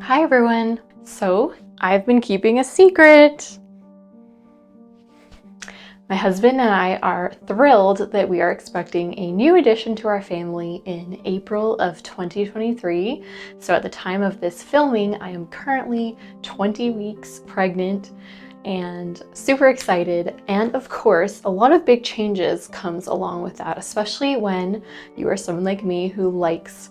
Hi everyone! So, I've been keeping a secret. My husband and I are thrilled that we are expecting a new addition to our family in April of 2023. So at the time of this filming, I am currently 20 weeks pregnant and super excited. And of course, a lot of big changes comes along with that, especially when you are someone like me who likes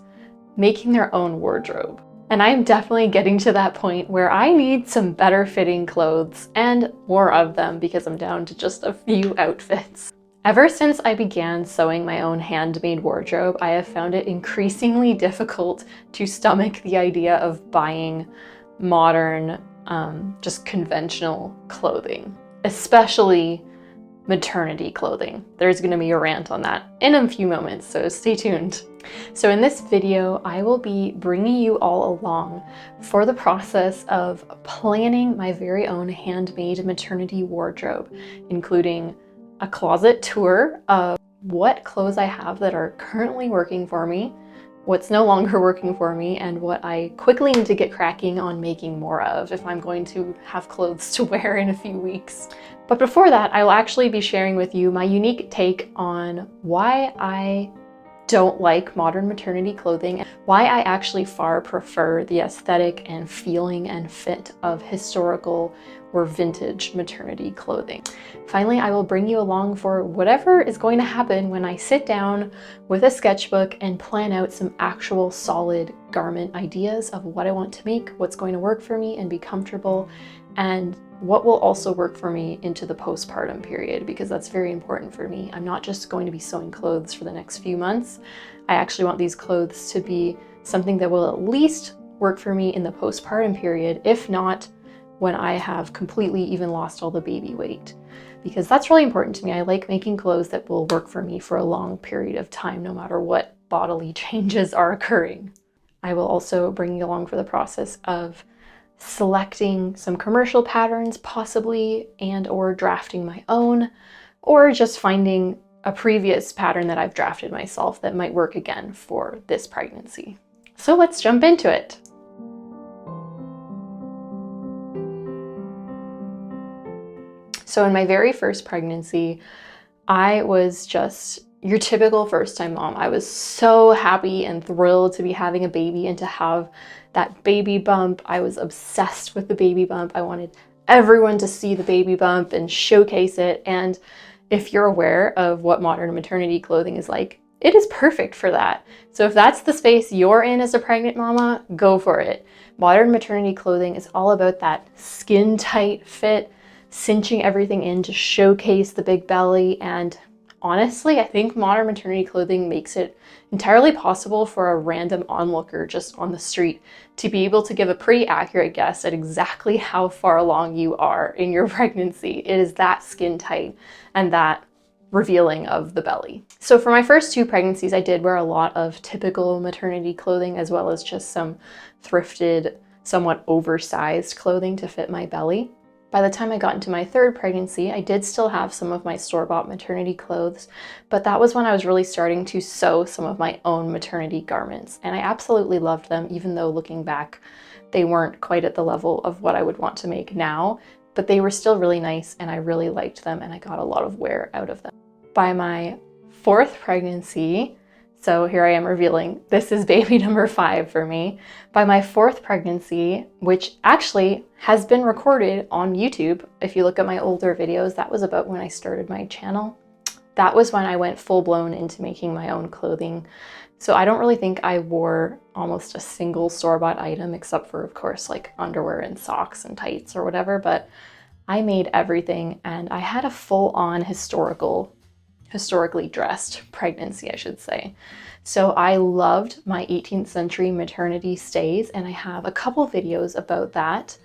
making their own wardrobe. And I'm definitely getting to that point where I need some better fitting clothes and more of them because I'm down to just a few outfits. Ever since I began sewing my own handmade wardrobe, I have found it increasingly difficult to stomach the idea of buying modern, just conventional clothing, especially maternity clothing. There's going to be a rant on that in a few moments, so stay tuned. So in this video, I will be bringing you all along for the process of planning my very own handmade maternity wardrobe, including a closet tour of what clothes I have that are currently working for me, what's no longer working for me, and what I quickly need to get cracking on making more of if I'm going to have clothes to wear in a few weeks. But before that, I will actually be sharing with you my unique take on why I don't like modern maternity clothing, and why I actually far prefer the aesthetic and feeling and fit of historical or vintage maternity clothing. Finally, I will bring you along for whatever is going to happen when I sit down with a sketchbook and plan out some actual solid garment ideas of what I want to make, what's going to work for me and be comfortable, and what will also work for me into the postpartum period, because that's very important for me. I'm not just going to be sewing clothes for the next few months. I actually want these clothes to be something that will at least work for me in the postpartum period, if not when I have completely even lost all the baby weight, because that's really important to me. I like making clothes that will work for me for a long period of time, no matter what bodily changes are occurring. I will also bring you along for the process of selecting some commercial patterns possibly, and or drafting my own, or just finding a previous pattern that I've drafted myself that might work again for this pregnancy. So let's jump into it. So in my very first pregnancy, I was just your typical first-time mom. I was so happy and thrilled to be having a baby and to have that baby bump. I was obsessed with the baby bump. I wanted everyone to see the baby bump and showcase it. And if you're aware of what modern maternity clothing is like, it is perfect for that. So if that's the space you're in as a pregnant mama, go for it. Modern maternity clothing is all about that skin-tight fit, cinching everything in to showcase the big belly. And honestly, I think modern maternity clothing makes it entirely possible for a random onlooker just on the street to be able to give a pretty accurate guess at exactly how far along you are in your pregnancy. It is that skin tight and that revealing of the belly. So for my first two pregnancies, I did wear a lot of typical maternity clothing, as well as just some thrifted, somewhat oversized clothing to fit my belly. By the time I got into my third pregnancy, I did still have some of my store-bought maternity clothes, but that was when I was really starting to sew some of my own maternity garments. And I absolutely loved them, even though looking back, they weren't quite at the level of what I would want to make now, but they were still really nice and I really liked them and I got a lot of wear out of them. By my fourth pregnancy, so here I am revealing, this is baby number 5 for me. By my fourth pregnancy, which actually has been recorded on YouTube, if you look at my older videos, that was about when I started my channel. That was when I went full blown into making my own clothing. So I don't really think I wore almost a single store-bought item, except for, of course, like underwear and socks and tights or whatever, but I made everything and I had a full-on historically dressed pregnancy, I should say. So I loved my 18th century maternity stays, and I have a couple videos about that.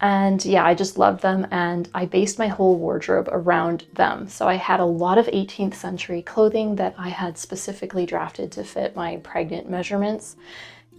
And yeah, I just loved them, and I based my whole wardrobe around them. So I had a lot of 18th century clothing that I had specifically drafted to fit my pregnant measurements.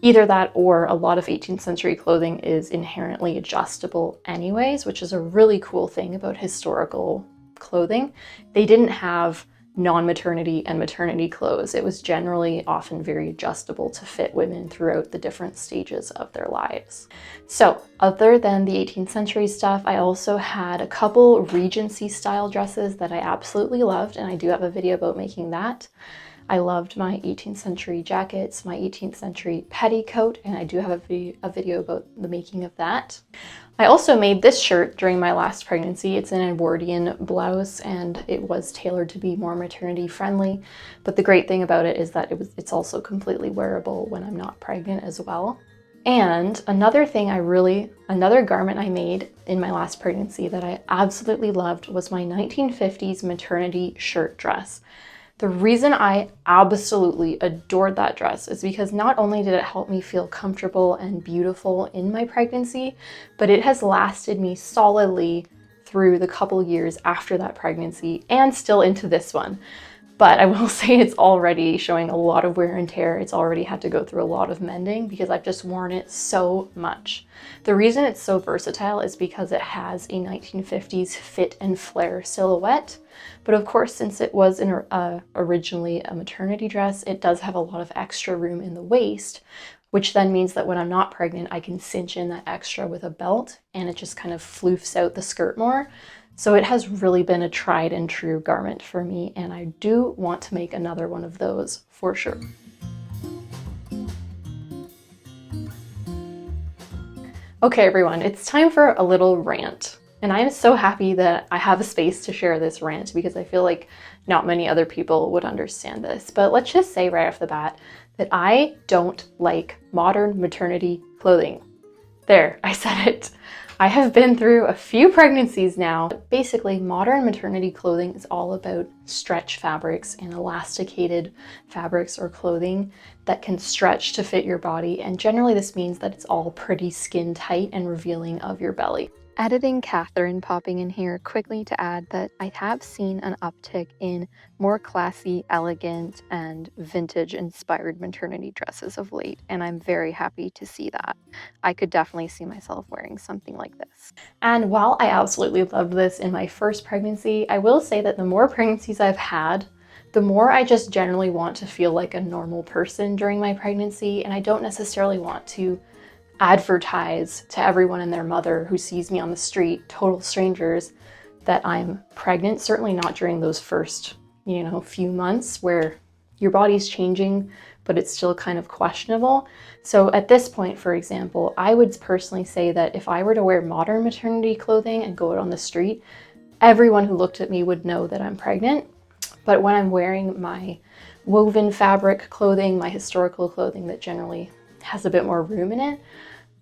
Either that, or a lot of 18th century clothing is inherently adjustable anyways, which is a really cool thing about historical clothing. They didn't have non-maternity and maternity clothes. It was generally often very adjustable to fit women throughout the different stages of their lives. So other than the 18th century stuff, I also had a couple Regency style dresses that I absolutely loved, and I do have a video about making that. I loved my 18th century jackets, my 18th century petticoat, and I do have a video about the making of that. I also made this shirt during my last pregnancy. It's an Edwardian blouse, and it was tailored to be more maternity friendly. But the great thing about it is that it's also completely wearable when I'm not pregnant as well. And another garment I made in my last pregnancy that I absolutely loved was my 1950s maternity shirt dress. The reason I absolutely adored that dress is because not only did it help me feel comfortable and beautiful in my pregnancy, but it has lasted me solidly through the couple years after that pregnancy and still into this one. But I will say it's already showing a lot of wear and tear. It's already had to go through a lot of mending because I've just worn it so much. The reason it's so versatile is because it has a 1950s fit and flare silhouette. But of course, since it was originally a maternity dress, it does have a lot of extra room in the waist, which then means that when I'm not pregnant, I can cinch in that extra with a belt and it just kind of floofs out the skirt more. So it has really been a tried and true garment for me, and I do want to make another one of those for sure. Okay, everyone, it's time for a little rant. And I'm so happy that I have a space to share this rant because I feel like not many other people would understand this. But let's just say right off the bat that I don't like modern maternity clothing. There, I said it. I have been through a few pregnancies now. Basically, modern maternity clothing is all about stretch fabrics and elasticated fabrics or clothing that can stretch to fit your body. And generally this means that it's all pretty skin tight and revealing of your belly. Editing Catherine popping in here quickly to add that I have seen an uptick in more classy, elegant, and vintage-inspired maternity dresses of late, and I'm very happy to see that. I could definitely see myself wearing something like this. And while I absolutely loved this in my first pregnancy, I will say that the more pregnancies I've had, the more I just generally want to feel like a normal person during my pregnancy, and I don't necessarily want to advertise to everyone and their mother who sees me on the street, total strangers, that I'm pregnant. Certainly not during those first, few months where your body's changing, but it's still kind of questionable. So at this point, for example, I would personally say that if I were to wear modern maternity clothing and go out on the street, everyone who looked at me would know that I'm pregnant. But when I'm wearing my woven fabric clothing, my historical clothing that generally has a bit more room in it,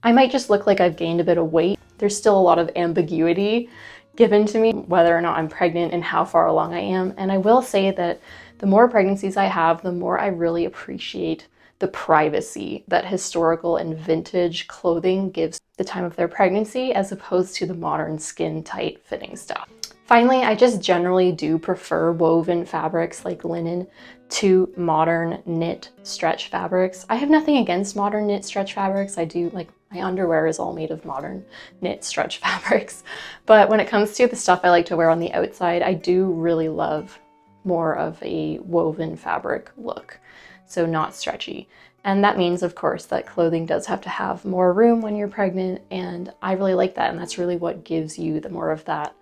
I might just look like I've gained a bit of weight. There's still a lot of ambiguity given to me whether or not I'm pregnant and how far along I am. And I will say that the more pregnancies I have, the more I really appreciate the privacy that historical and vintage clothing gives the time of their pregnancy as opposed to the modern skin tight fitting stuff. Finally, I just generally do prefer woven fabrics like linen to modern knit stretch fabrics. I have nothing against modern knit stretch fabrics. I do, like, my underwear is all made of modern knit stretch fabrics. But when it comes to the stuff I like to wear on the outside, I do really love more of a woven fabric look, so not stretchy. And that means, of course, that clothing does have to have more room when you're pregnant, and I really like that, and that's really what gives you the more of that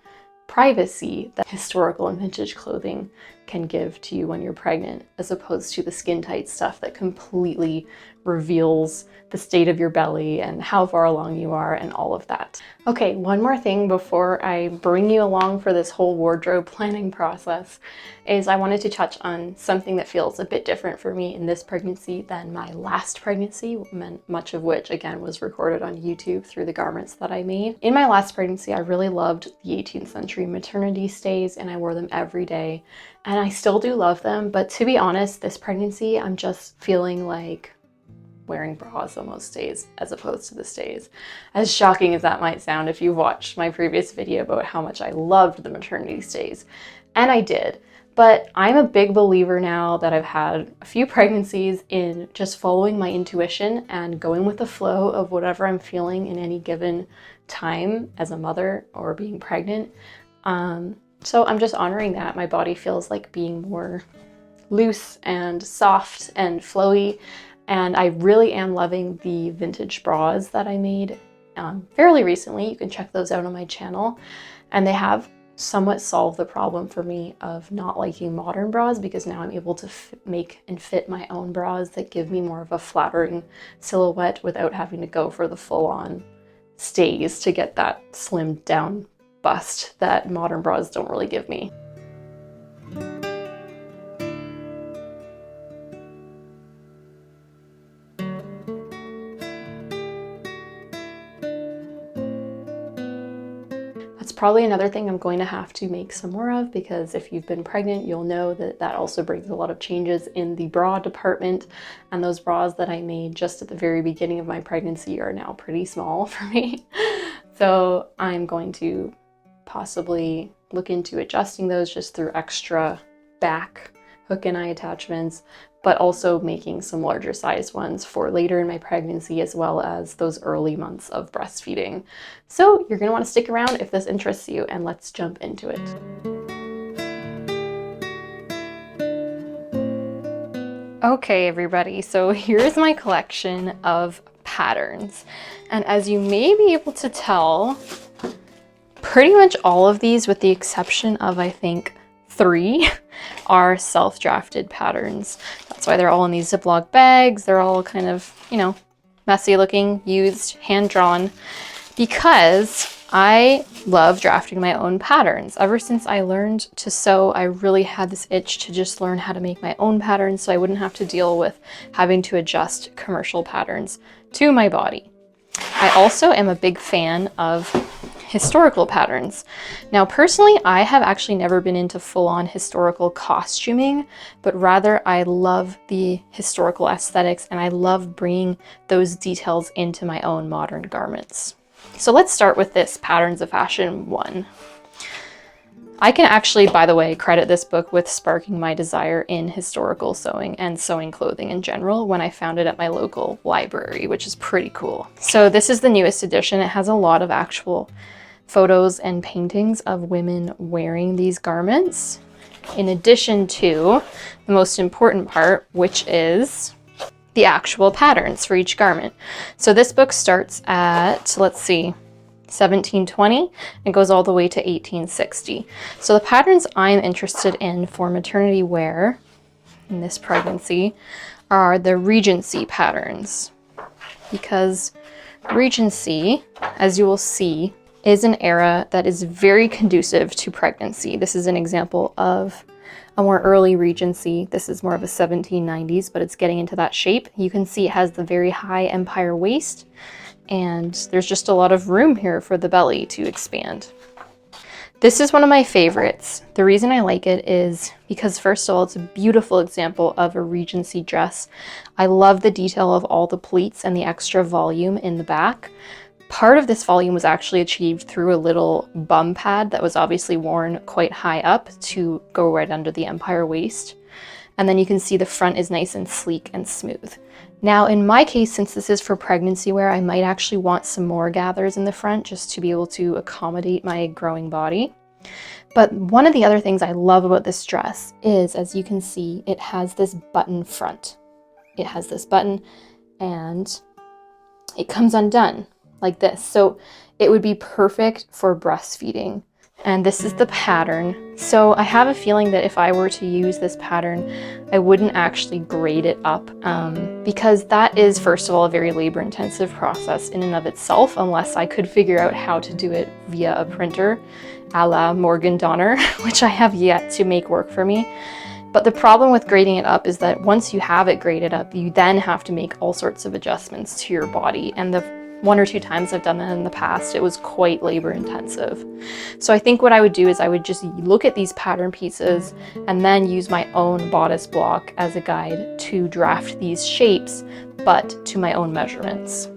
privacy that historical and vintage clothing can give to you when you're pregnant, as opposed to the skin tight stuff that completely reveals the state of your belly and how far along you are and all of that. Okay, one more thing before I bring you along for this whole wardrobe planning process is I wanted to touch on something that feels a bit different for me in this pregnancy than my last pregnancy, much of which again was recorded on YouTube through the garments that I made. In my last pregnancy, I really loved the 18th century maternity stays and I wore them every day. And I still do love them, but to be honest, this pregnancy, I'm just feeling like wearing bras on most days as opposed to the stays. As shocking as that might sound if you've watched my previous video about how much I loved the maternity stays, and I did. But I'm a big believer now that I've had a few pregnancies in just following my intuition and going with the flow of whatever I'm feeling in any given time as a mother or being pregnant. So I'm just honoring that. My body feels like being more loose and soft and flowy. And I really am loving the vintage bras that I made fairly recently. You can check those out on my channel. And they have somewhat solved the problem for me of not liking modern bras, because now I'm able to make and fit my own bras that give me more of a flattering silhouette without having to go for the full-on stays to get that slimmed down bust that modern bras don't really give me. That's probably another thing I'm going to have to make some more of, because if you've been pregnant, you'll know that that also brings a lot of changes in the bra department. And those bras that I made just at the very beginning of my pregnancy are now pretty small for me. So I'm going to possibly look into adjusting those just through extra back hook and eye attachments, but also making some larger size ones for later in my pregnancy, as well as those early months of breastfeeding. So you're going to want to stick around if this interests you, and let's jump into it. Okay, everybody, so here's my collection of patterns. And as you may be able to tell, pretty much all of these, with the exception of, I think, 3, are self-drafted patterns. That's why they're all in these Ziploc bags. They're all kind of, you know, messy looking, used, hand-drawn, because I love drafting my own patterns. Ever since I learned to sew, I really had this itch to just learn how to make my own patterns so I wouldn't have to deal with having to adjust commercial patterns to my body. I also am a big fan of historical patterns. Now, personally, I have actually never been into full-on historical costuming, but rather I love the historical aesthetics, and I love bringing those details into my own modern garments. So let's start with this Patterns of Fashion 1. I can actually, by the way, credit this book with sparking my desire in historical sewing and sewing clothing in general when I found it at my local library, which is pretty cool. So this is the newest edition. It has a lot of actual photos and paintings of women wearing these garments, in addition to the most important part, which is the actual patterns for each garment. So this book starts at, let's see, 1720 and goes all the way to 1860. So the patterns I'm interested in for maternity wear in this pregnancy are the Regency patterns, because Regency, as you will see, is an era that is very conducive to pregnancy. This is an example of a more early Regency. This is more of a 1790s, but it's getting into that shape. You can see it has the very high empire waist, and there's just a lot of room here for the belly to expand. This is one of my favorites. The reason I like it is because, first of all, it's a beautiful example of a Regency dress. I love the detail of all the pleats and the extra volume in the back. Part of this volume was actually achieved through a little bum pad that was obviously worn quite high up to go right under the empire waist. And then you can see the front is nice and sleek and smooth. Now, in my case, since this is for pregnancy wear, I might actually want some more gathers in the front just to be able to accommodate my growing body. But one of the other things I love about this dress is, as you can see, it has this button front. It has this button and it comes undone like this. So it would be perfect for breastfeeding. And this is the pattern. So I have a feeling that if I were to use this pattern, I wouldn't actually braid it up because that is, first of all, a very labor-intensive process in and of itself, unless I could figure out how to do it via a printer, a la Morgan Donner, which I have yet to make work for me. But the problem with grading it up is that once you have it graded up, you then have to make all sorts of adjustments to your body. And the 1 or 2 times I've done that in the past, it was quite labor intensive. So I think what I would do is I would just look at these pattern pieces and then use my own bodice block as a guide to draft these shapes, but to my own measurements.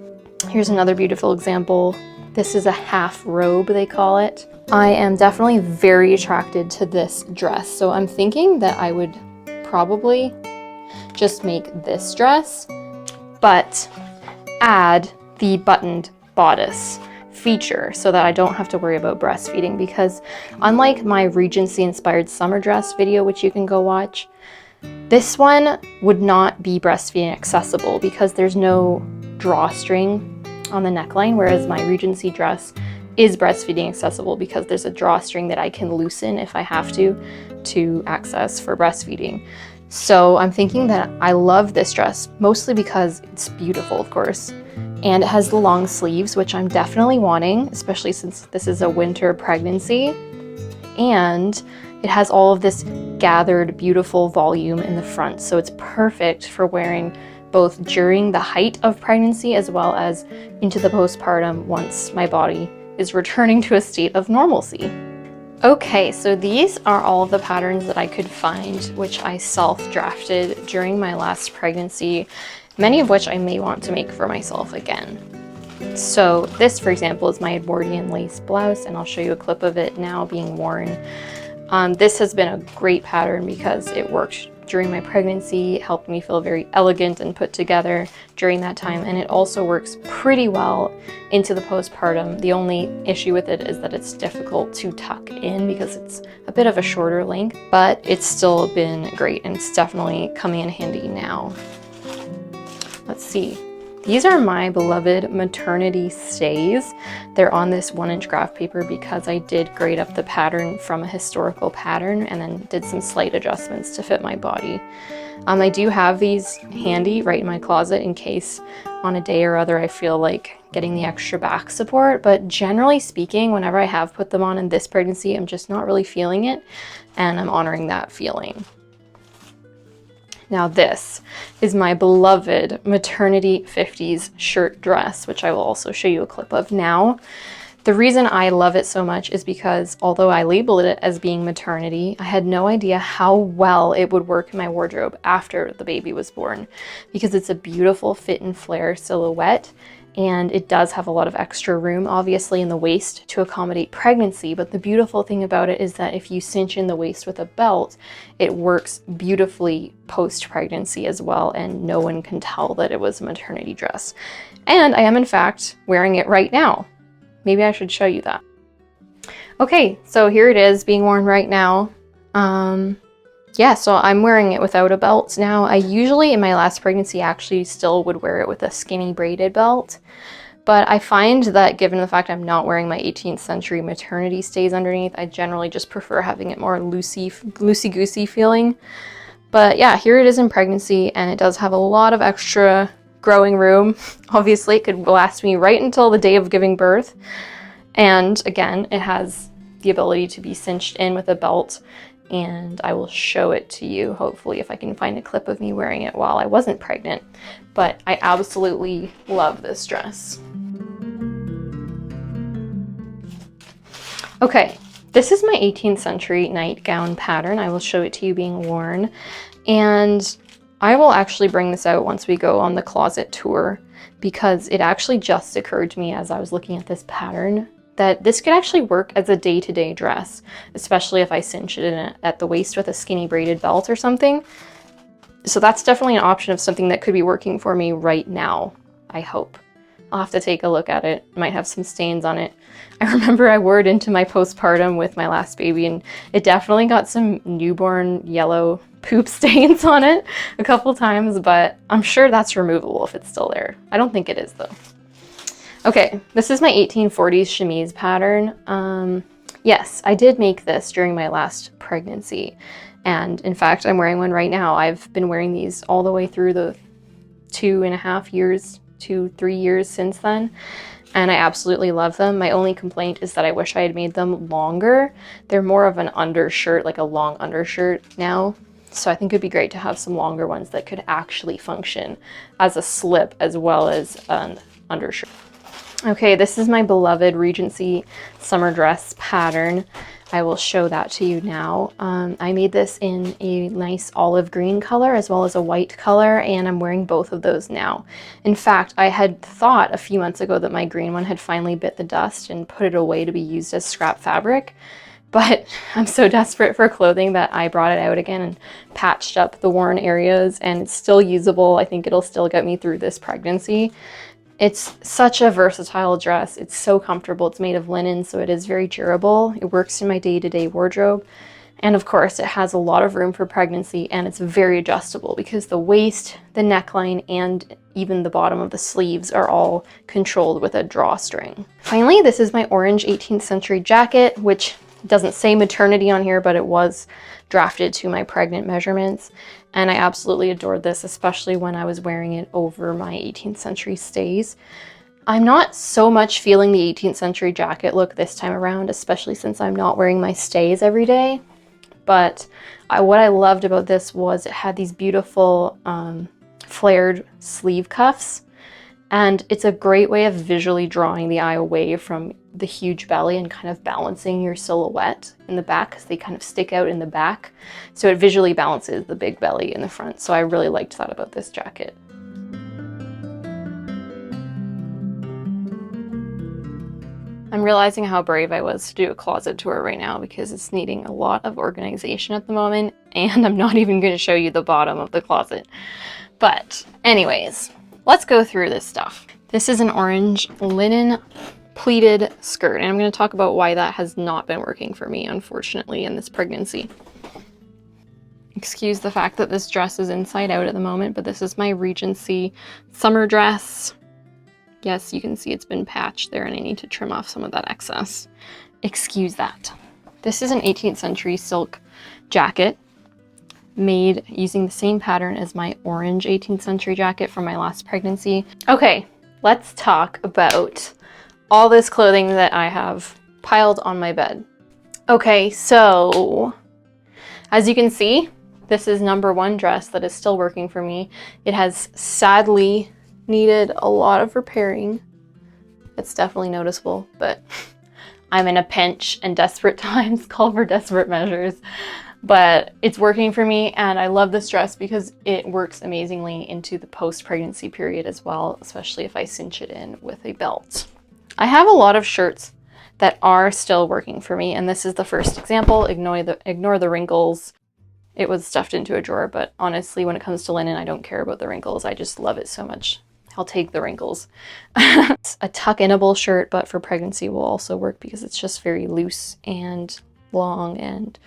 Here's another beautiful example. This is a half robe, they call it. I am definitely very attracted to this dress. So I'm thinking that I would probably just make this dress, but add the buttoned bodice, feature so that I don't have to worry about breastfeeding, because unlike my Regency inspired summer dress video, which you can go watch, this one would not be breastfeeding accessible because there's no drawstring on the neckline, whereas my Regency dress is breastfeeding accessible because there's a drawstring that I can loosen if I have to access for breastfeeding. So I'm thinking that I love this dress mostly because it's beautiful, of course, and it has the long sleeves, which I'm definitely wanting, especially since this is a winter pregnancy, and it has all of this gathered beautiful volume in the front, so it's perfect for wearing both during the height of pregnancy as well as into the postpartum once my body is returning to a state of normalcy. Okay, so these are all of the patterns that I could find, which I self-drafted during my last pregnancy, many of which I may want to make for myself again. So this, for example, is my Edwardian lace blouse, and I'll show you a clip of it now being worn. This has been a great pattern because it worked during my pregnancy, it helped me feel very elegant and put together during that time, and it also works pretty well into the postpartum. The only issue with it is that it's difficult to tuck in because it's a bit of a shorter length, but it's still been great and it's definitely coming in handy now. Let's see. These are my beloved maternity stays. They're on this 1-inch graph paper because I did grade up the pattern from a historical pattern and then did some slight adjustments to fit my body. I do have these handy right in my closet in case on a day or other I feel like getting the extra back support, but generally speaking, whenever I have put them on in this pregnancy, I'm just not really feeling it, and I'm honoring that feeling. Now this is my beloved maternity 50s shirt dress, which I will also show you a clip of now. The reason I love it so much is because although I labeled it as being maternity, I had no idea how well it would work in my wardrobe after the baby was born, because it's a beautiful fit and flare silhouette, and it does have a lot of extra room, obviously, in the waist to accommodate pregnancy. But the beautiful thing about it is that if you cinch in the waist with a belt, it works beautifully post-pregnancy as well, and no one can tell that it was a maternity dress. And I am, in fact, wearing it right now. Maybe I should show you that. Okay, so here it is being worn right now. Yeah, so I'm wearing it without a belt now. I usually, in my last pregnancy, actually still would wear it with a skinny braided belt. But I find that given the fact I'm not wearing my 18th century maternity stays underneath, I generally just prefer having it more loosey-goosey feeling. But yeah, here it is in pregnancy, and it does have a lot of extra growing room. Obviously, it could last me right until the day of giving birth. And again, it has the ability to be cinched in with a belt, and I will show it to you, hopefully, if I can find a clip of me wearing it while I wasn't pregnant. But I absolutely love this dress. Okay, this is my 18th century nightgown pattern. I will show it to you being worn, and I will actually bring this out once we go on the closet tour, because it actually just occurred to me as I was looking at this pattern that this could actually work as a day-to-day dress, especially if I cinch it in at the waist with a skinny braided belt or something. So that's definitely an option of something that could be working for me right now, I hope. I'll have to take a look at it. It might have some stains on it. I remember I wore it into my postpartum with my last baby, and it definitely got some newborn yellow poop stains on it a couple times, but I'm sure that's removable if it's still there. I don't think it is though. Okay, this is my 1840s chemise pattern. Yes, I did make this during my last pregnancy, and in fact, I'm wearing one right now. I've been wearing these all the way through the 2.5 years, 2-3 years since then, and I absolutely love them. My only complaint is that I wish I had made them longer. They're more of an undershirt, like a long undershirt now, so I think it'd be great to have some longer ones that could actually function as a slip as well as an undershirt. Okay, this is my beloved Regency summer dress pattern. I will show that to you now. I made this in a nice olive green color as well as a white color, and I'm wearing both of those now. In fact, I had thought a few months ago that my green one had finally bit the dust and put it away to be used as scrap fabric, but I'm so desperate for clothing that I brought it out again and patched up the worn areas, and it's still usable. I think it'll still get me through this pregnancy. It's such a versatile dress. It's so comfortable. It's made of linen, so it is very durable. It works in my day-to-day wardrobe. And of course, it has a lot of room for pregnancy, and it's very adjustable because the waist, the neckline, and even the bottom of the sleeves are all controlled with a drawstring. Finally, this is my orange 18th century jacket, which doesn't say maternity on here, but it was drafted to my pregnant measurements. And I absolutely adored this, especially when I was wearing it over my 18th century stays. I'm not so much feeling the 18th century jacket look this time around, especially since I'm not wearing my stays every day. But what I loved about this was it had these beautiful flared sleeve cuffs. And it's a great way of visually drawing the eye away from the huge belly and kind of balancing your silhouette in the back, because they kind of stick out in the back. So it visually balances the big belly in the front. So I really liked that about this jacket. I'm realizing how brave I was to do a closet tour right now because it's needing a lot of organization at the moment, and I'm not even going to show you the bottom of the closet. But anyways, let's go through this stuff. This is an orange linen pleated skirt, and I'm going to talk about why that has not been working for me, unfortunately, in this pregnancy. Excuse the fact that this dress is inside out at the moment, but this is my Regency summer dress. Yes, you can see it's been patched there, and I need to trim off some of that excess. Excuse that. This is an 18th century silk jacket made using the same pattern as my orange 18th century jacket from my last pregnancy. Okay, let's talk about all this clothing that I have piled on my bed. Okay, so as you can see, this is number one dress that is still working for me. It has sadly needed a lot of repairing. It's definitely noticeable, but I'm in a pinch and desperate times call for desperate measures. But it's working for me, and I love this dress because it works amazingly into the post-pregnancy period as well, especially if I cinch it in with a belt. I have a lot of shirts that are still working for me, and this is the first example. Ignore the wrinkles. It was stuffed into a drawer, but honestly, when it comes to linen, I don't care about the wrinkles. I just love it so much. I'll take the wrinkles. It's a tuck-inable shirt, but for pregnancy will also work because it's just very loose and long, and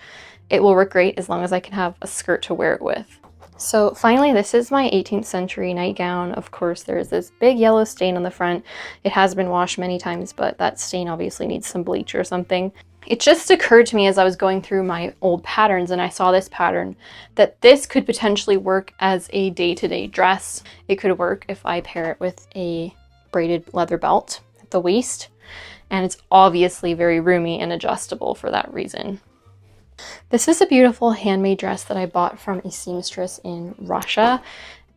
it will work great as long as I can have a skirt to wear it with. So finally, this is my 18th century nightgown. Of course, there's this big yellow stain on the front. It has been washed many times, but that stain obviously needs some bleach or something. It just occurred to me as I was going through my old patterns and I saw this pattern that this could potentially work as a day-to-day dress. It could work if I pair it with a braided leather belt at the waist, and it's obviously very roomy and adjustable for that reason. This is a beautiful handmade dress that I bought from a seamstress in Russia,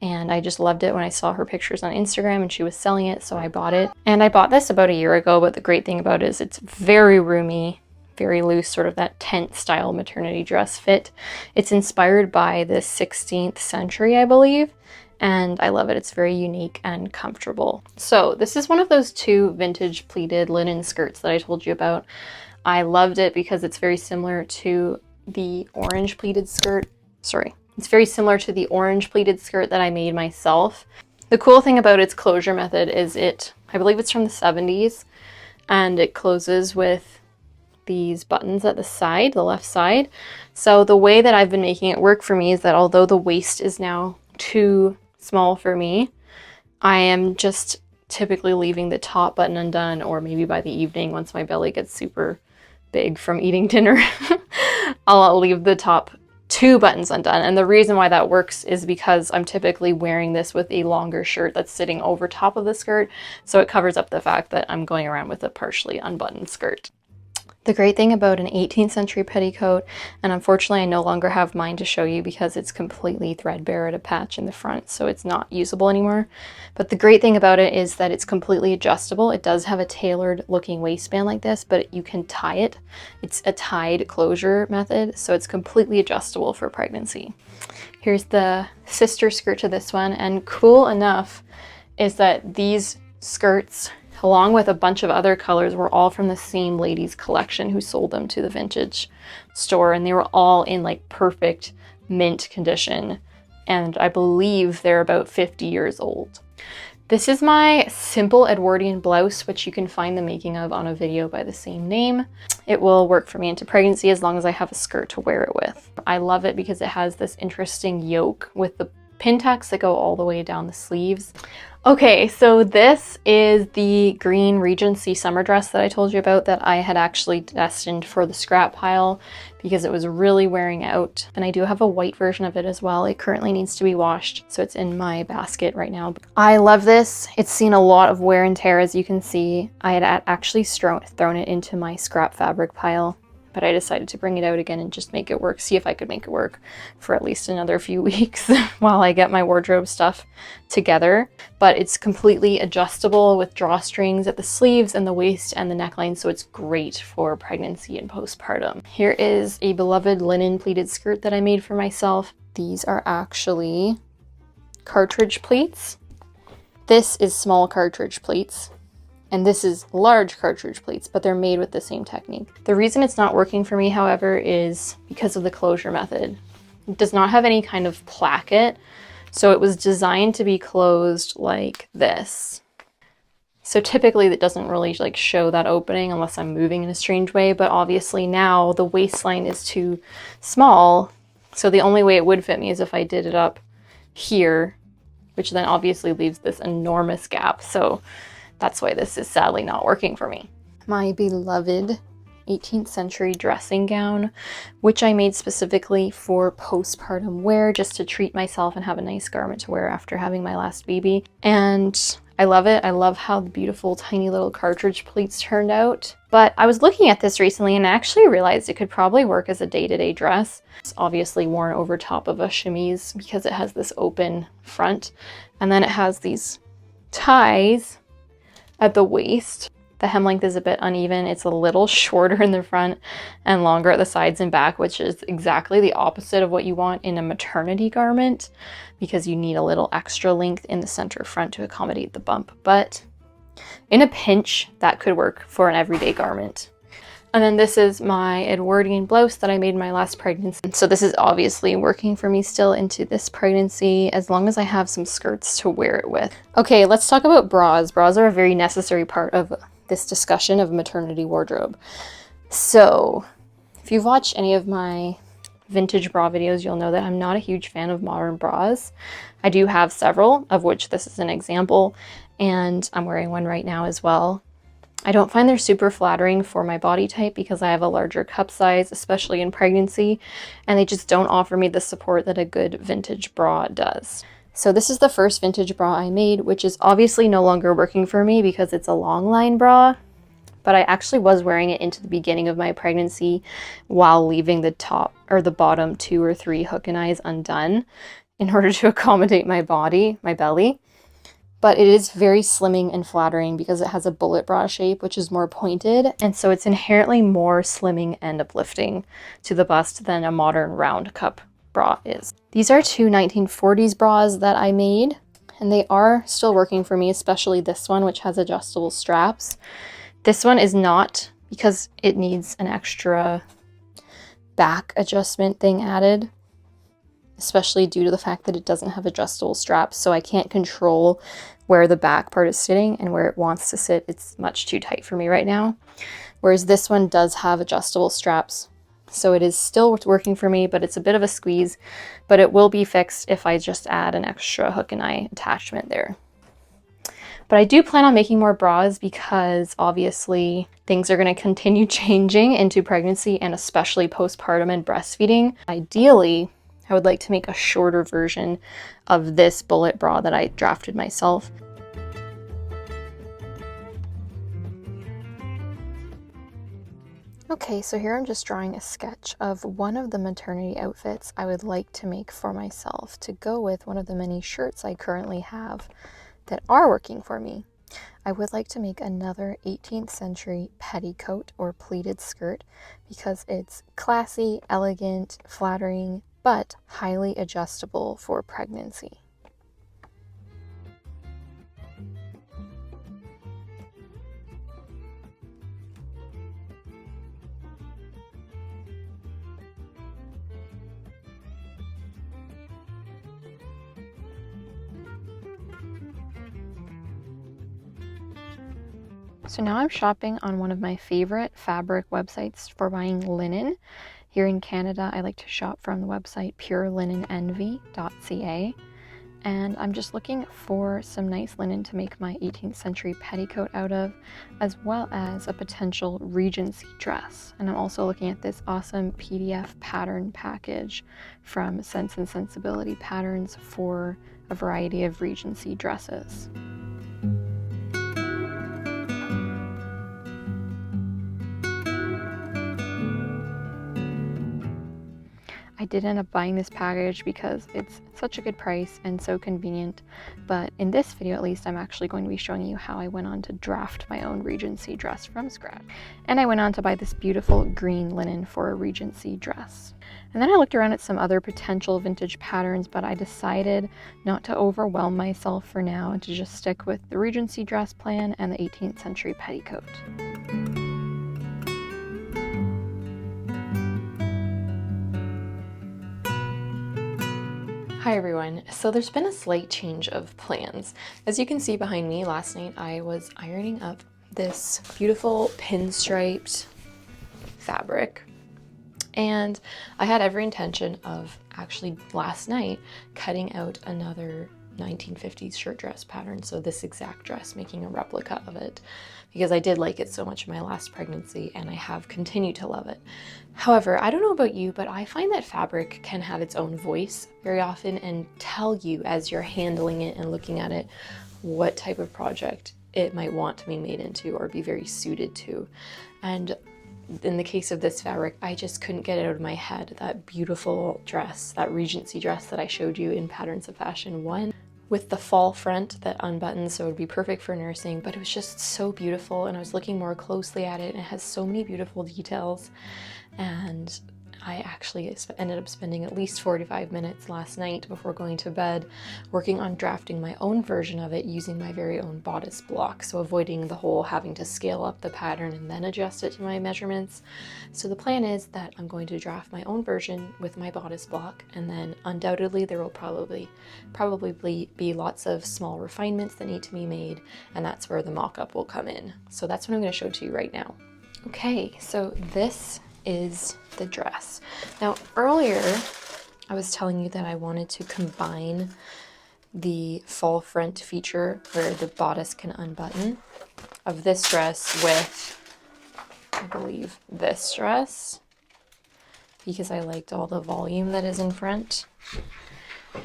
and I just loved it when I saw her pictures on Instagram and she was selling it, so I bought it. And I bought this about a year ago, but the great thing about it is it's very roomy, very loose, sort of that tent style maternity dress fit. It's inspired by the 16th century, I believe, and I love it. It's very unique and comfortable. So this is one of those two vintage pleated linen skirts that I told you about. I loved it because it's very similar to the orange pleated skirt. It's very similar to the orange pleated skirt that I made myself. The cool thing about its closure method is I believe it's from the 70s, and it closes with these buttons at the side, the left side. So the way that I've been making it work for me is that although the waist is now too small for me, I am just typically leaving the top button undone, or maybe by the evening once my belly gets super big from eating dinner, I'll leave the top two buttons undone. And the reason why that works is because I'm typically wearing this with a longer shirt that's sitting over top of the skirt, so it covers up the fact that I'm going around with a partially unbuttoned skirt. The great thing about an 18th century petticoat, and unfortunately I no longer have mine to show you because it's completely threadbare at a patch in the front, so it's not usable anymore. But the great thing about it is that it's completely adjustable. It does have a tailored looking waistband like this, but you can tie it. It's a tied closure method, so it's completely adjustable for pregnancy. Here's the sister skirt to this one, and cool enough is that these skirts, along with a bunch of other colors, were all from the same ladies collection who sold them to the vintage store, and they were all in like perfect mint condition, and I believe they're about 50 years old. This is my simple Edwardian blouse, which you can find the making of on a video by the same name. It will work for me into pregnancy as long as I have a skirt to wear it with. I love it because it has this interesting yoke with the pin tacks that go all the way down the sleeves. Okay, so this is the green Regency summer dress that I told you about that I had actually destined for the scrap pile because it was really wearing out. And I do have a white version of it as well. It currently needs to be washed, so it's in my basket right now. I love this. It's seen a lot of wear and tear, as you can see. I had actually thrown it into my scrap fabric pile, but I decided to bring it out again and just make it work, see if I could make it work for at least another few weeks while I get my wardrobe stuff together. But it's completely adjustable with drawstrings at the sleeves and the waist and the neckline, so it's great for pregnancy and postpartum. Here is a beloved linen pleated skirt that I made for myself. These are actually cartridge pleats. This is small cartridge pleats. And this is large cartridge pleats, but they're made with the same technique. The reason it's not working for me, however, is because of the closure method. It does not have any kind of placket, so it was designed to be closed like this. So typically that doesn't really like show that opening unless I'm moving in a strange way, but obviously now the waistline is too small, so the only way it would fit me is if I did it up here, which then obviously leaves this enormous gap. So that's why this is sadly not working for me. My beloved 18th century dressing gown, which I made specifically for postpartum wear, just to treat myself and have a nice garment to wear after having my last baby. And I love it. I love how the beautiful tiny little cartridge pleats turned out. But I was looking at this recently and I actually realized it could probably work as a day-to-day dress. It's obviously worn over top of a chemise because it has this open front. And then it has these ties at the waist. The hem length is a bit uneven. It's a little shorter in the front and longer at the sides and back, which is exactly the opposite of what you want in a maternity garment because you need a little extra length in the center front to accommodate the bump. But in a pinch, that could work for an everyday garment. And then this is my Edwardian blouse that I made in my last pregnancy. So this is obviously working for me still into this pregnancy, as long as I have some skirts to wear it with. Okay, let's talk about bras. Bras are a very necessary part of this discussion of maternity wardrobe. So if you've watched any of my vintage bra videos, you'll know that I'm not a huge fan of modern bras. I do have several, of which this is an example, and I'm wearing one right now as well. I don't find they're super flattering for my body type because I have a larger cup size, especially in pregnancy, and they just don't offer me the support that a good vintage bra does. So this is the first vintage bra I made, which is obviously no longer working for me because it's a long line bra, but I actually was wearing it into the beginning of my pregnancy while leaving the top or the bottom 2 or 3 hook and eyes undone in order to accommodate my body, my belly. But it is very slimming and flattering because it has a bullet bra shape, which is more pointed. And so it's inherently more slimming and uplifting to the bust than a modern round cup bra is. These are 2 1940s bras that I made, and they are still working for me, especially this one, which has adjustable straps. This one is not because it needs an extra back adjustment thing added, especially due to the fact that it doesn't have adjustable straps, so I can't control where the back part is sitting and where it wants to sit. It's much too tight for me right now. Whereas this one does have adjustable straps, so it is still working for me, but it's a bit of a squeeze, but it will be fixed if I just add an extra hook and eye attachment there. But I do plan on making more bras because obviously things are going to continue changing into pregnancy and especially postpartum and breastfeeding. Ideally, I would like to make a shorter version of this bullet bra that I drafted myself. Okay, so here I'm just drawing a sketch of one of the maternity outfits I would like to make for myself to go with one of the many shirts I currently have that are working for me. I would like to make another 18th century petticoat or pleated skirt because it's classy, elegant, flattering, but highly adjustable for pregnancy. So now I'm shopping on one of my favorite fabric websites for buying linen. Here in Canada, I like to shop from the website purelinenenvy.ca. And I'm just looking for some nice linen to make my 18th century petticoat out of, as well as a potential Regency dress. And I'm also looking at this awesome PDF pattern package from Sense and Sensibility Patterns for a variety of Regency dresses. I did end up buying this package because it's such a good price and so convenient, but in this video at least I'm actually going to be showing you how I went on to draft my own Regency dress from scratch. And I went on to buy this beautiful green linen for a Regency dress. And then I looked around at some other potential vintage patterns, but I decided not to overwhelm myself for now and to just stick with the Regency dress plan and the 18th century petticoat. Hi everyone, so there's been a slight change of plans. As you can see behind me, last night I was ironing up this beautiful pinstriped fabric, and I had every intention of actually last night cutting out another 1950s shirt dress pattern, so this exact dress, making a replica of it, because I did like it so much in my last pregnancy and I have continued to love it. However, I don't know about you, but I find that fabric can have its own voice very often and tell you as you're handling it and looking at it what type of project it might want to be made into or be very suited to. And in the case of this fabric, I just couldn't get it out of my head, that beautiful dress, that Regency dress that I showed you in Patterns of Fashion 1. With the fall front that unbuttons, so it would be perfect for nursing, but it was just so beautiful, and I was looking more closely at it, and it has so many beautiful details. And I actually ended up spending at least 45 minutes last night before going to bed working on drafting my own version of it using my very own bodice block, so avoiding the whole having to scale up the pattern and then adjust it to my measurements. So the plan is that I'm going to draft my own version with my bodice block, and then undoubtedly there will probably be lots of small refinements that need to be made, and that's where the mock-up will come in. So that's what I'm going to show to you right now. Okay, so this is the dress. Now earlier I was telling you that I wanted to combine the fall front feature where the bodice can unbutton of this dress with, I believe, this dress, because I liked all the volume that is in front,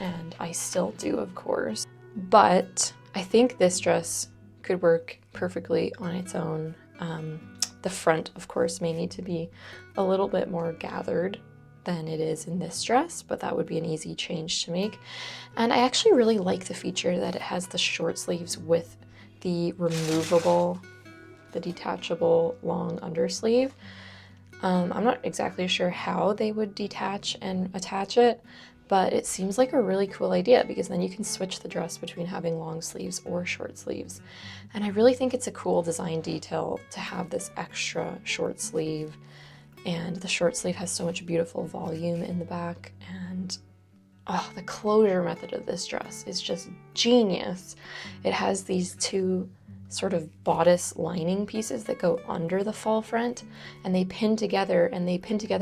and I still do, of course, but I think this dress could work perfectly on its own. The front, of course, may need to be a little bit more gathered than it is in this dress, but that would be an easy change to make. And I actually really like the feature that it has the short sleeves with the removable, the detachable long undersleeve. I'm not exactly sure how they would detach and attach it, but it seems like a really cool idea because then you can switch the dress between having long sleeves or short sleeves. And I really think it's a cool design detail to have this extra short sleeve, and the short sleeve has so much beautiful volume in the back, and the closure method of this dress is just genius. It has these two sort of bodice lining pieces that go under the fall front, and they pin together,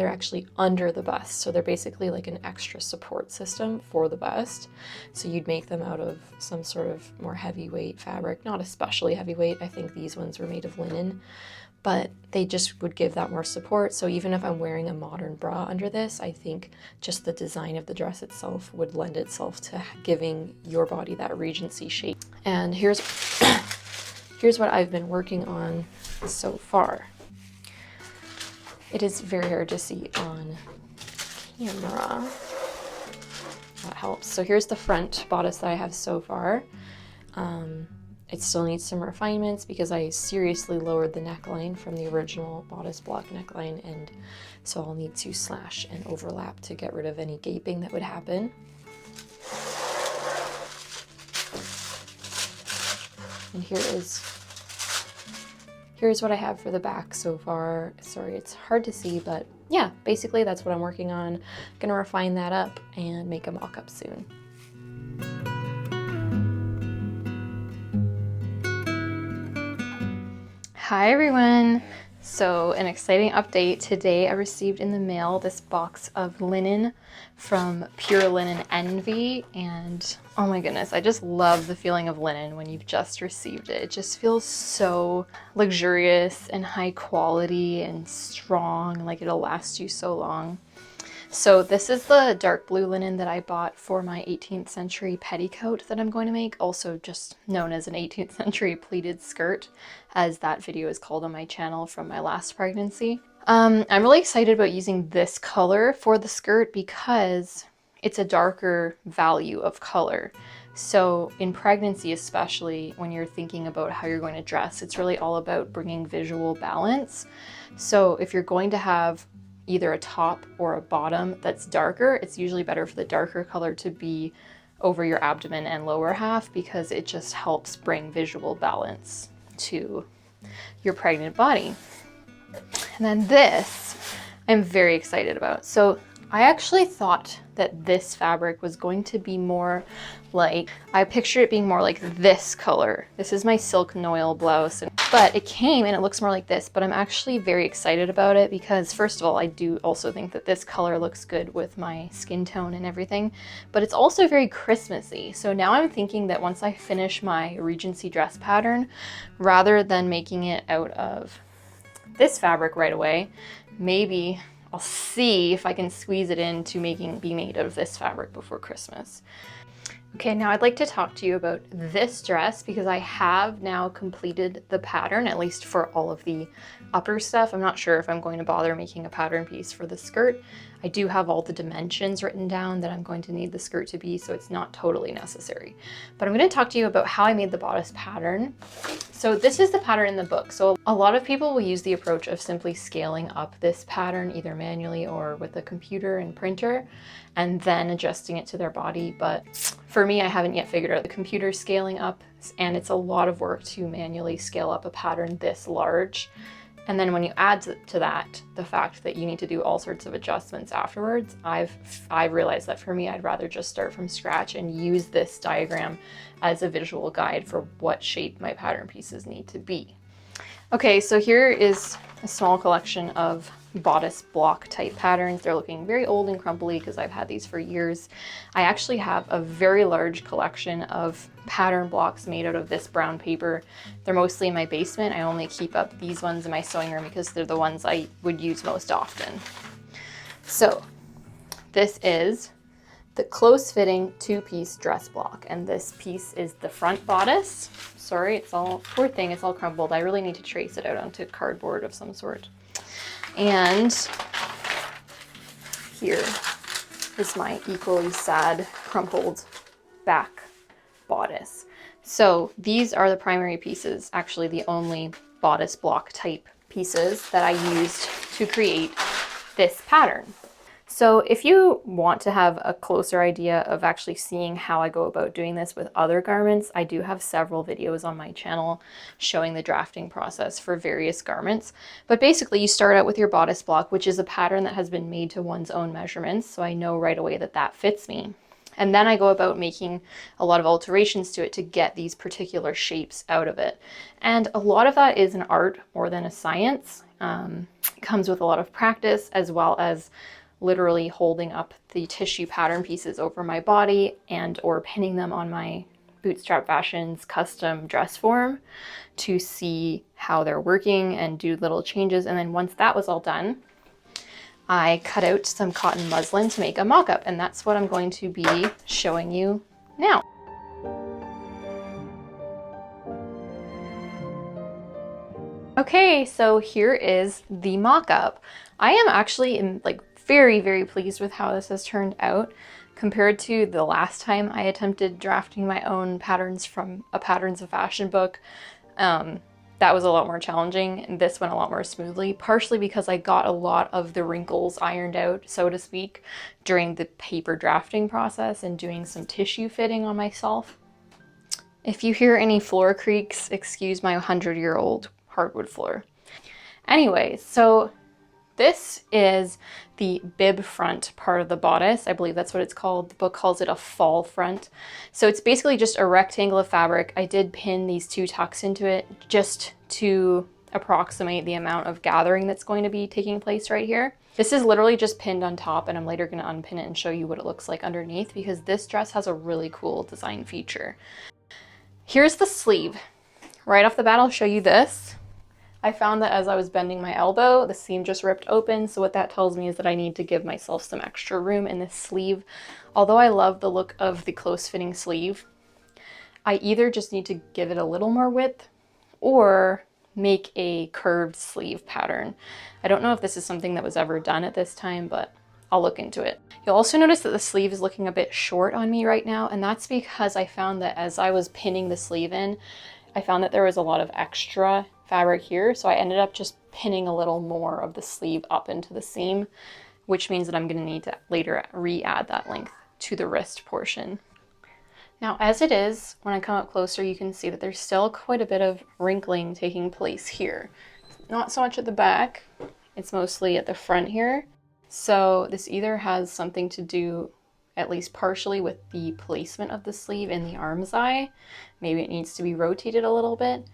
actually under the bust. So they're basically like an extra support system for the bust. So you'd make them out of some sort of more heavyweight fabric, not especially heavyweight. I think these ones were made of linen, but they just would give that more support. So even if I'm wearing a modern bra under this, I think just the design of the dress itself would lend itself to giving your body that Regency shape. And here's what I've been working on so far. It is very hard to see on camera. That helps. So here's the front bodice that I have so far. It still needs some refinements because I seriously lowered the neckline from the original bodice block neckline, and so I'll need to slash and overlap to get rid of any gaping that would happen. And here's what I have for the back so far. Sorry, it's hard to see, but yeah, basically that's what I'm working on. I'm gonna refine that up and make a mock-up soon. Hi everyone! So an exciting update. Today I received in the mail this box of linen from Pure Linen Envy, and oh my goodness, I just love the feeling of linen when you've just received it. It just feels so luxurious and high quality and strong, like it'll last you so long. So this is the dark blue linen that I bought for my 18th century petticoat that I'm going to make, also just known as an 18th century pleated skirt, as that video is called on my channel from my last pregnancy. I'm really excited about using this color for the skirt because it's a darker value of color. So in pregnancy, especially when you're thinking about how you're going to dress, it's really all about bringing visual balance. So if you're going to have either a top or a bottom that's darker, it's usually better for the darker color to be over your abdomen and lower half because it just helps bring visual balance to your pregnant body. And then this I'm very excited about. So I actually thought that this fabric was going to be more like, I pictured it being more like this color. This is my silk noil blouse, but it came and it looks more like this, but I'm actually very excited about it because first of all, I do also think that this color looks good with my skin tone and everything, but it's also very Christmassy. So now I'm thinking that once I finish my Regency dress pattern, rather than making it out of this fabric right away, maybe I'll see if I can squeeze it into be made out of this fabric before Christmas. Okay, now I'd like to talk to you about this dress because I have now completed the pattern, at least for all of the upper stuff. I'm not sure if I'm going to bother making a pattern piece for the skirt. I do have all the dimensions written down that I'm going to need the skirt to be, so it's not totally necessary. But I'm going to talk to you about how I made the bodice pattern. So this is the pattern in the book. So a lot of people will use the approach of simply scaling up this pattern either manually or with a computer and printer and then adjusting it to their body. But for me, I haven't yet figured out the computer scaling up, and it's a lot of work to manually scale up a pattern this large. And then when you add to that the fact that you need to do all sorts of adjustments afterwards, I've realized that for me, I'd rather just start from scratch and use this diagram as a visual guide for what shape my pattern pieces need to be. Okay, so here is a small collection of bodice block type patterns. They're looking very old and crumbly because I've had these for years. I actually have a very large collection of pattern blocks made out of this brown paper. They're mostly in my basement. I only keep up these ones in my sewing room because they're the ones I would use most often. So this is the close-fitting two-piece dress block, and this piece is the front bodice. Sorry, it's all, poor thing, it's all crumbled. I really need to trace it out onto cardboard of some sort. And here is my equally sad, crumpled back bodice. So these are the primary pieces, actually the only bodice block type pieces that I used to create this pattern. So if you want to have a closer idea of actually seeing how I go about doing this with other garments, I do have several videos on my channel showing the drafting process for various garments. But basically you start out with your bodice block, which is a pattern that has been made to one's own measurements. So I know right away that that fits me. And then I go about making a lot of alterations to it to get these particular shapes out of it. And a lot of that is an art more than a science. It comes with a lot of practice, as well as literally holding up the tissue pattern pieces over my body and or pinning them on my Bootstrap Fashions custom dress form to see how they're working and do little changes. And then once that was all done, I cut out some cotton muslin to make a mock-up, and that's what I'm going to be showing you now. Okay, so here is the mock-up. I am actually very, very pleased with how this has turned out compared to the last time I attempted drafting my own patterns from a Patterns of Fashion book. That was a lot more challenging, and this went a lot more smoothly, partially because I got a lot of the wrinkles ironed out, so to speak, during the paper drafting process and doing some tissue fitting on myself. If you hear any floor creaks, excuse my 100-year-old hardwood floor. Anyway, so this is the bib front part of the bodice. I believe that's what it's called. The book calls it a fall front. So it's basically just a rectangle of fabric. I did pin these two tucks into it just to approximate the amount of gathering that's going to be taking place right here. This is literally just pinned on top, and I'm later going to unpin it and show you what it looks like underneath, because this dress has a really cool design feature. Here's the sleeve. Right off the bat, I'll show you this. I found that as I was bending my elbow, the seam just ripped open. So what that tells me is that I need to give myself some extra room in this sleeve. Although I love the look of the close-fitting sleeve, I either just need to give it a little more width or make a curved sleeve pattern. I don't know if this is something that was ever done at this time, but I'll look into it. You'll also notice that the sleeve is looking a bit short on me right now, and that's because I found that as I was pinning the sleeve in, I found that there was a lot of extra fabric here, so I ended up just pinning a little more of the sleeve up into the seam, which means that I'm going to need to later re-add that length to the wrist portion. Now, as it is, when I come up closer, you can see that there's still quite a bit of wrinkling taking place here. Not so much at the back, it's mostly at the front here. So this either has something to do, at least partially, with the placement of the sleeve in the arm's eye. Maybe it needs to be rotated a little bit,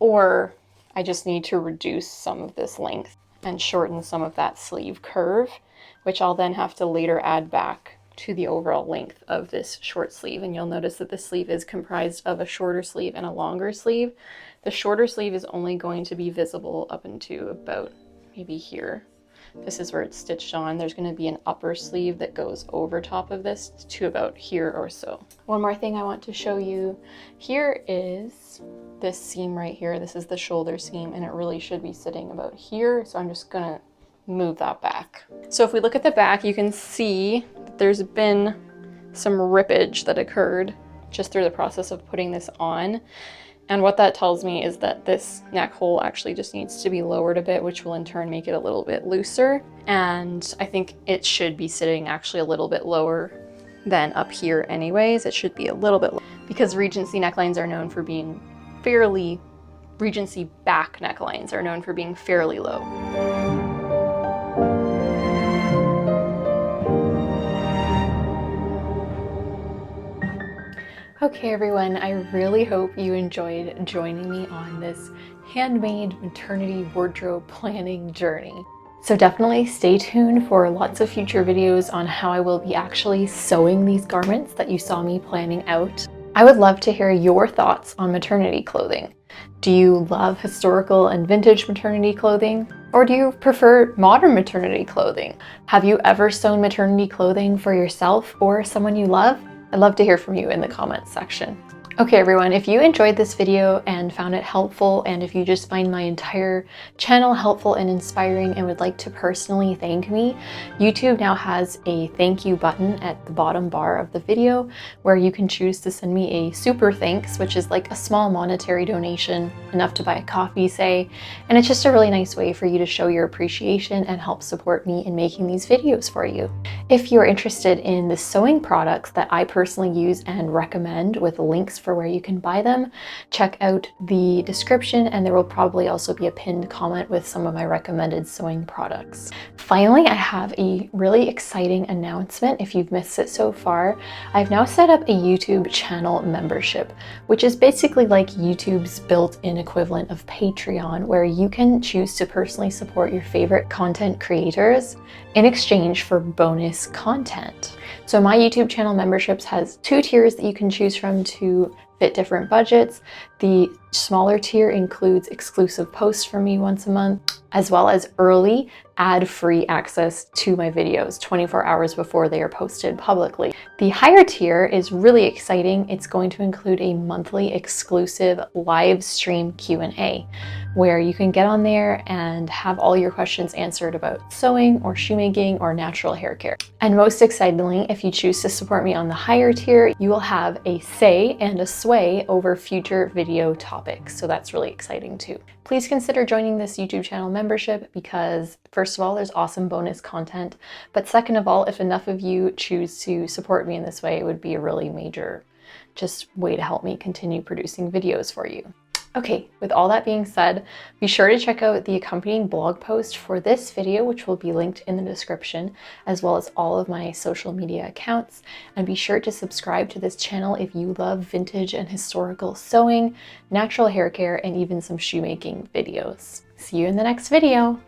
or I just need to reduce some of this length and shorten some of that sleeve curve, which I'll then have to later add back to the overall length of this short sleeve. And you'll notice that the sleeve is comprised of a shorter sleeve and a longer sleeve. The shorter sleeve is only going to be visible up into about maybe here. This is where it's stitched on. There's going to be an upper sleeve that goes over top of this to about here or so. One more thing I want to show you here is this seam right here. This is the shoulder seam, and it really should be sitting about here. So I'm just going to move that back. So if we look at the back, you can see that there's been some rippage that occurred just through the process of putting this on. And what that tells me is that this neck hole actually just needs to be lowered a bit, which will in turn make it a little bit looser. And I think it should be sitting actually a little bit lower than up here anyways. It should be a little bit lower because Regency necklines are known for being Regency back necklines are known for being fairly low. Okay everyone, I really hope you enjoyed joining me on this handmade maternity wardrobe planning journey. So definitely stay tuned for lots of future videos on how I will be actually sewing these garments that you saw me planning out. I would love to hear your thoughts on maternity clothing. Do you love historical and vintage maternity clothing? Or do you prefer modern maternity clothing? Have you ever sewn maternity clothing for yourself or someone you love? I'd love to hear from you in the comments section. Okay everyone, if you enjoyed this video and found it helpful, and if you just find my entire channel helpful and inspiring and would like to personally thank me, YouTube now has a thank you button at the bottom bar of the video where you can choose to send me a super thanks, which is like a small monetary donation, enough to buy a coffee, say, and it's just a really nice way for you to show your appreciation and help support me in making these videos for you. If you're interested in the sewing products that I personally use and recommend with links for where you can buy them, check out the description, and there will probably also be a pinned comment with some of my recommended sewing products. Finally, I have a really exciting announcement. If you've missed it so far, I've now set up a YouTube channel membership, which is basically like YouTube's built-in equivalent of Patreon, where you can choose to personally support your favorite content creators in exchange for bonus content. So my YouTube channel memberships has 2 tiers that you can choose from to fit different budgets. The smaller tier includes exclusive posts from me once a month, as well as early ad-free access to my videos 24 hours before they are posted publicly. The higher tier is really exciting. It's going to include a monthly exclusive live stream Q&A where you can get on there and have all your questions answered about sewing or shoemaking or natural hair care. And most excitingly, if you choose to support me on the higher tier, you will have a say and a sway over future video topics. So that's really exciting too. Please consider joining this YouTube channel membership because first of all, there's awesome bonus content. But second of all, if enough of you choose to support me in this way, it would be a really major just way to help me continue producing videos for you. Okay, with all that being said, be sure to check out the accompanying blog post for this video, which will be linked in the description, as well as all of my social media accounts. And be sure to subscribe to this channel if you love vintage and historical sewing, natural hair care, and even some shoemaking videos. See you in the next video.